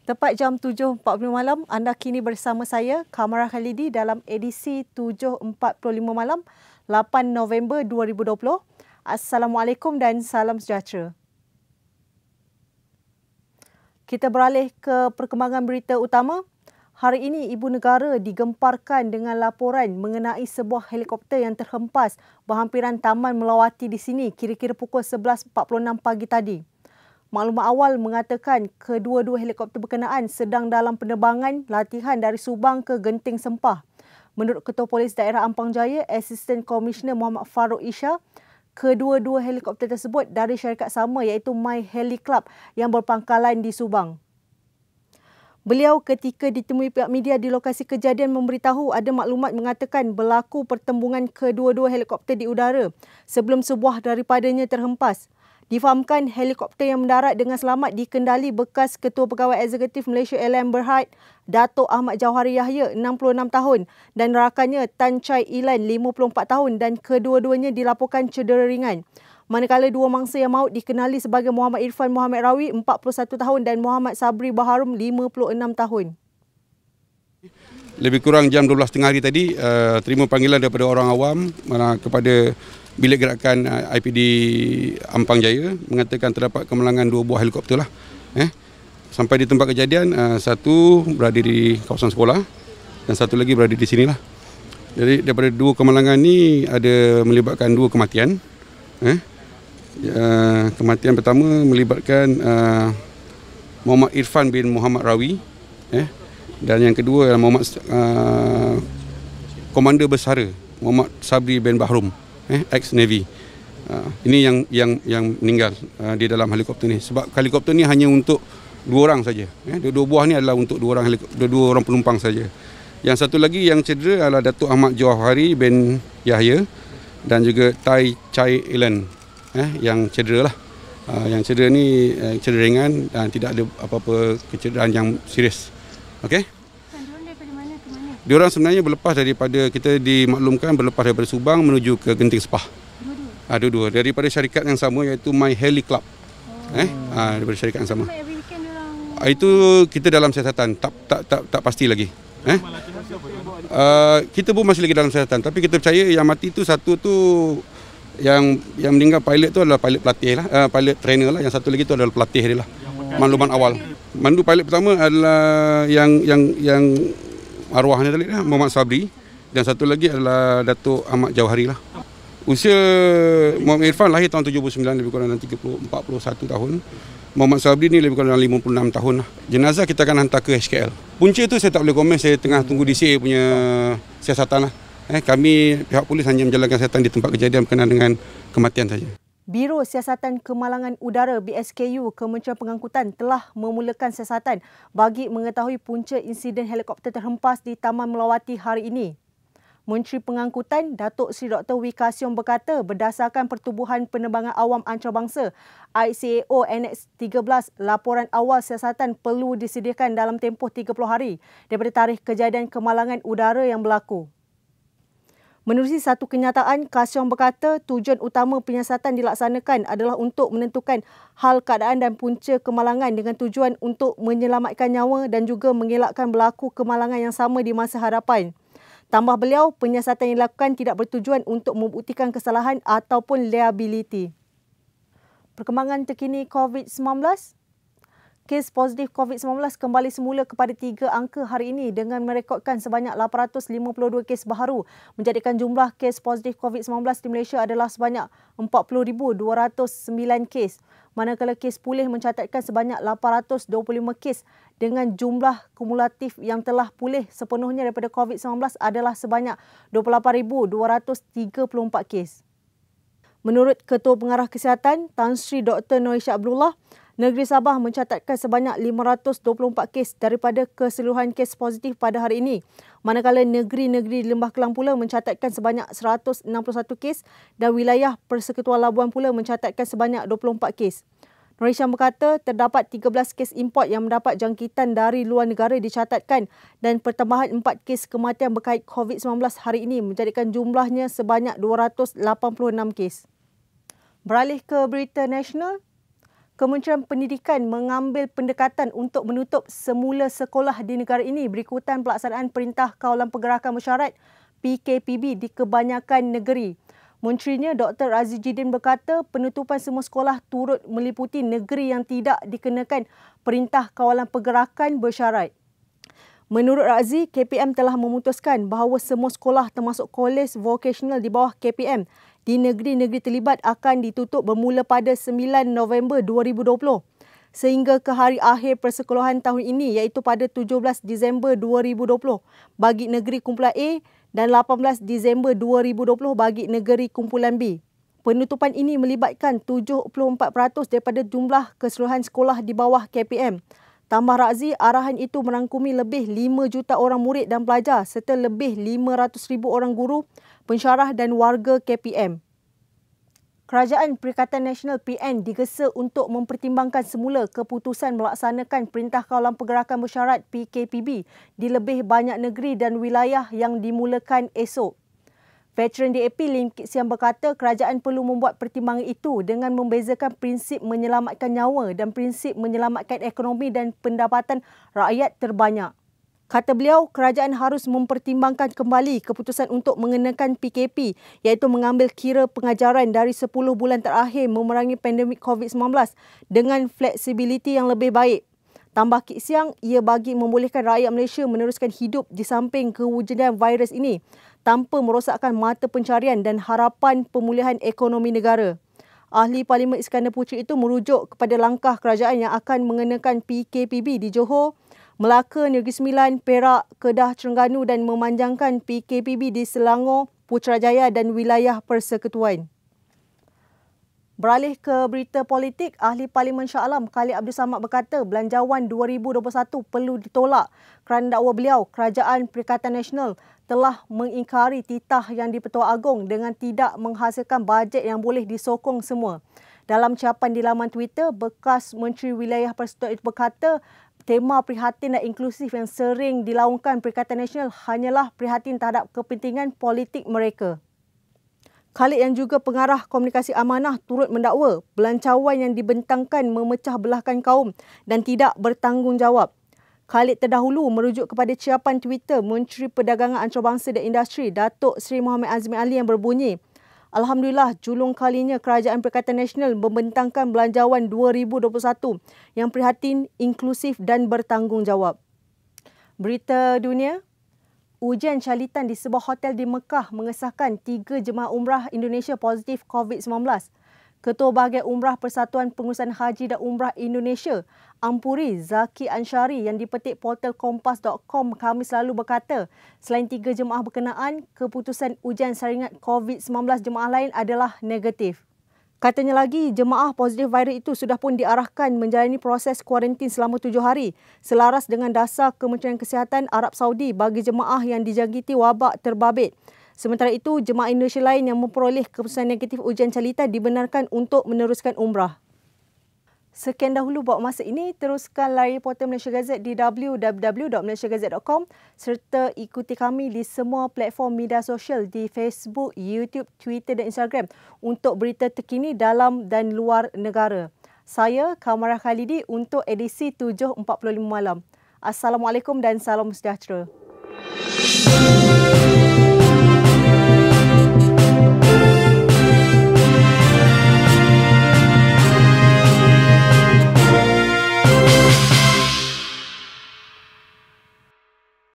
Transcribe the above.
Tepat jam 7.40 malam, anda kini bersama saya, Kamara Khalidi dalam edisi 7.45 malam, 8 November 2020. Assalamualaikum dan salam sejahtera. Kita beralih ke perkembangan berita utama. Hari ini, Ibu Negara digemparkan dengan laporan mengenai sebuah helikopter yang terhempas berhampiran Taman Melawati di sini kira-kira pukul 11.46 pagi tadi. Maklumat awal mengatakan kedua-dua helikopter berkenaan sedang dalam penerbangan latihan dari Subang ke Genting Sempah. Menurut Ketua Polis Daerah Ampang Jaya, Assistant Commissioner Muhammad Farouk Isha, kedua-dua helikopter tersebut dari syarikat sama iaitu My Heli Club yang berpangkalan di Subang. Beliau ketika ditemui pihak media di lokasi kejadian memberitahu ada maklumat mengatakan berlaku pertembungan kedua-dua helikopter di udara sebelum sebuah daripadanya terhempas. Difahamkan helikopter yang mendarat dengan selamat dikendali bekas Ketua Pegawai Eksekutif Malaysia Airlines Berhad, Datuk Ahmad Jauhari Yahya, 66 tahun dan rakannya Tan Chai Ilan, 54 tahun dan kedua-duanya dilaporkan cedera ringan. Manakala dua mangsa yang maut dikenali sebagai Muhammad Irfan Muhammad Rawi, 41 tahun dan Muhammad Sabri Baharum, 56 tahun. Lebih kurang jam 12.30 hari tadi, terima panggilan daripada orang awam kepada Bilik Gerakan IPD Ampang Jaya mengatakan terdapat kemalangan dua buah helikopter lah. Sampai di tempat kejadian, satu berada di kawasan sekolah dan satu lagi berada di sinilah. Jadi daripada dua kemalangan ni ada melibatkan dua kematian. Kematian pertama melibatkan Muhammad Irfan bin Muhammad Rawi, dan yang kedua adalah Muhammad Komander Bersara Muhammad Sabri bin Bahrum, ex-Navy. Ini yang meninggal di dalam helikopter ni. Sebab helikopter ni hanya untuk dua orang saja. Dua buah ni adalah untuk dua orang penumpang saja. Yang satu lagi yang cedera adalah Datuk Ahmad Jauhari bin Yahya dan juga Tai Chai Ilan, yang cedera lah. Yang cedera ni cedera ringan dan tidak ada apa-apa kecederaan yang serius. Okey. Diorang sebenarnya berlepas daripada, kita dimaklumkan berlepas daripada Subang menuju ke Genting Sepah. Dua-dua. Daripada syarikat yang sama iaitu My Heli Club. Daripada syarikat yang sama. Itu kita dalam siasatan, tak pasti lagi. Kita pun masih lagi dalam siasatan, tapi kita percaya yang mati tu satu tu yang meninggal pilot tu adalah pilot pelatih lah, pilot trainer lah. Yang satu lagi tu adalah pelatih dia lah. Makluman awal. Mandu pilot pertama adalah yang arwahnya tadi lah, Muhammad Sabri, dan satu lagi adalah Datuk Ahmad Jauhari lah. Usia Muhammad Irfan lahir tahun 79, lebih kurang dalam 41 tahun. Muhammad Sabri ni lebih kurang dalam 56 tahun lah. Jenazah kita akan hantar ke HKL. Punca tu saya tak boleh komen, saya tengah tunggu DCA punya siasatan lah. Kami pihak polis hanya menjalankan siasatan di tempat kejadian berkenaan dengan kematian saja. Biro Siasatan Kemalangan Udara BSKU Kementerian Pengangkutan telah memulakan siasatan bagi mengetahui punca insiden helikopter terhempas di Taman Melawati hari ini. Menteri Pengangkutan Datuk Seri Dr. Wee-Ka Siong berkata berdasarkan Pertubuhan Penerbangan Awam Antarabangsa ICAO Annex 13, laporan awal siasatan perlu disediakan dalam tempoh 30 hari daripada tarikh kejadian kemalangan udara yang berlaku. Menerusi satu kenyataan, Kasyong berkata tujuan utama penyiasatan dilaksanakan adalah untuk menentukan hal keadaan dan punca kemalangan dengan tujuan untuk menyelamatkan nyawa dan juga mengelakkan berlaku kemalangan yang sama di masa hadapan. Tambah beliau, penyiasatan yang dilakukan tidak bertujuan untuk membuktikan kesalahan ataupun liability. Perkembangan terkini COVID-19. Kes positif COVID-19 kembali semula kepada 3 angka hari ini dengan merekodkan sebanyak 852 kes baharu, menjadikan jumlah kes positif COVID-19 di Malaysia adalah sebanyak 40,209 kes. Manakala kes pulih mencatatkan sebanyak 825 kes dengan jumlah kumulatif yang telah pulih sepenuhnya daripada COVID-19 adalah sebanyak 28,234 kes. Menurut Ketua Pengarah Kesihatan Tan Sri Dr. Norisha Abdullah, negeri Sabah mencatatkan sebanyak 524 kes daripada keseluruhan kes positif pada hari ini. Manakala negeri-negeri di Lembah Kelang pula mencatatkan sebanyak 161 kes dan wilayah Persekutuan Labuan pula mencatatkan sebanyak 24 kes. Norisha berkata terdapat 13 kes import yang mendapat jangkitan dari luar negara dicatatkan dan pertambahan 4 kes kematian berkait COVID-19 hari ini menjadikan jumlahnya sebanyak 286 kes. Beralih ke berita nasional. Kementerian Pendidikan mengambil pendekatan untuk menutup semula sekolah di negara ini berikutan pelaksanaan Perintah Kawalan Pergerakan Mesyuarat PKPB di kebanyakan negeri. Menterinya Dr. Azizuddin berkata penutupan semua sekolah turut meliputi negeri yang tidak dikenakan Perintah Kawalan Pergerakan Bersyarat. Menurut Razi, KPM telah memutuskan bahawa semua sekolah termasuk kolej vokasional di bawah KPM di negeri-negeri terlibat akan ditutup bermula pada 9 November 2020 sehingga ke hari akhir persekolahan tahun ini iaitu pada 17 Disember 2020 bagi negeri kumpulan A dan 18 Disember 2020 bagi negeri kumpulan B. Penutupan ini melibatkan 74% daripada jumlah keseluruhan sekolah di bawah KPM. Tambah Razi, arahan itu merangkumi lebih 5 juta orang murid dan pelajar serta lebih 500,000 orang guru, pensyarah dan warga KPM. Kerajaan Perikatan Nasional PN digesa untuk mempertimbangkan semula keputusan melaksanakan Perintah Kawalan Pergerakan Bersyarat PKPB di lebih banyak negeri dan wilayah yang dimulakan esok. Veteran DAP Lim Kit Siang berkata kerajaan perlu membuat pertimbangan itu dengan membezakan prinsip menyelamatkan nyawa dan prinsip menyelamatkan ekonomi dan pendapatan rakyat terbanyak. Kata beliau, kerajaan harus mempertimbangkan kembali keputusan untuk mengenakan PKP iaitu mengambil kira pengajaran dari 10 bulan terakhir memerangi pandemik COVID-19 dengan fleksibiliti yang lebih baik. Tambah Kit Siang, ia bagi membolehkan rakyat Malaysia meneruskan hidup di samping kewujudan virus ini tanpa merosakkan mata pencarian dan harapan pemulihan ekonomi negara. Ahli Parlimen Iskandar Puteri itu merujuk kepada langkah kerajaan yang akan mengenakan PKPB di Johor, Melaka, Negeri Sembilan, Perak, Kedah, Terengganu dan memanjangkan PKPB di Selangor, Putrajaya dan wilayah Persekutuan. Beralih ke berita politik, Ahli Parlimen Shah Alam Khalid Abdul Samad berkata Belanjawan 2021 perlu ditolak kerana dakwa beliau Kerajaan Perikatan Nasional telah mengingkari titah yang di-Pertuan Agong dengan tidak menghasilkan bajet yang boleh disokong semua. Dalam ucapan di laman Twitter, bekas Menteri Wilayah Persekutuan itu berkata tema prihatin dan inklusif yang sering dilaungkan Perikatan Nasional hanyalah prihatin terhadap kepentingan politik mereka. Khalid yang juga pengarah komunikasi amanah turut mendakwa belancawan yang dibentangkan memecah belahkan kaum dan tidak bertanggungjawab. Khalid terdahulu merujuk kepada ucapan Twitter Menteri Perdagangan Antarabangsa dan Industri Datuk Seri Muhammad Azmi Ali yang berbunyi, Alhamdulillah, julung kalinya Kerajaan Perikatan Nasional membentangkan Belanjawan 2021 yang prihatin, inklusif dan bertanggungjawab. Berita dunia. Ujian calitan di sebuah hotel di Mekah mengesahkan 3 jemaah umrah Indonesia positif COVID-19. Ketua Bahagian Umrah Persatuan Pengurusan Haji dan Umrah Indonesia, Ampuri Zaki Ansyari yang dipetik portal kompas.com Khamis lalu berkata, selain 3 jemaah berkenaan, keputusan ujian saringan COVID-19 jemaah lain adalah negatif. Katanya lagi, jemaah positif virus itu sudah pun diarahkan menjalani proses kuarantin selama 7 hari selaras dengan dasar Kementerian Kesihatan Arab Saudi bagi jemaah yang dijangkiti wabak terbabit. Sementara itu, jemaah Indonesia lain yang memperoleh keputusan negatif ujian calitan dibenarkan untuk meneruskan umrah. Sekian dahulu buat masa ini. Teruskan layari portal Malaysia Gazette di www.malaysiagazette.com serta ikuti kami di semua platform media sosial di Facebook, YouTube, Twitter dan Instagram untuk berita terkini dalam dan luar negara. Saya Kamarah Khalidi untuk edisi 7.45 malam. Assalamualaikum dan salam sejahtera.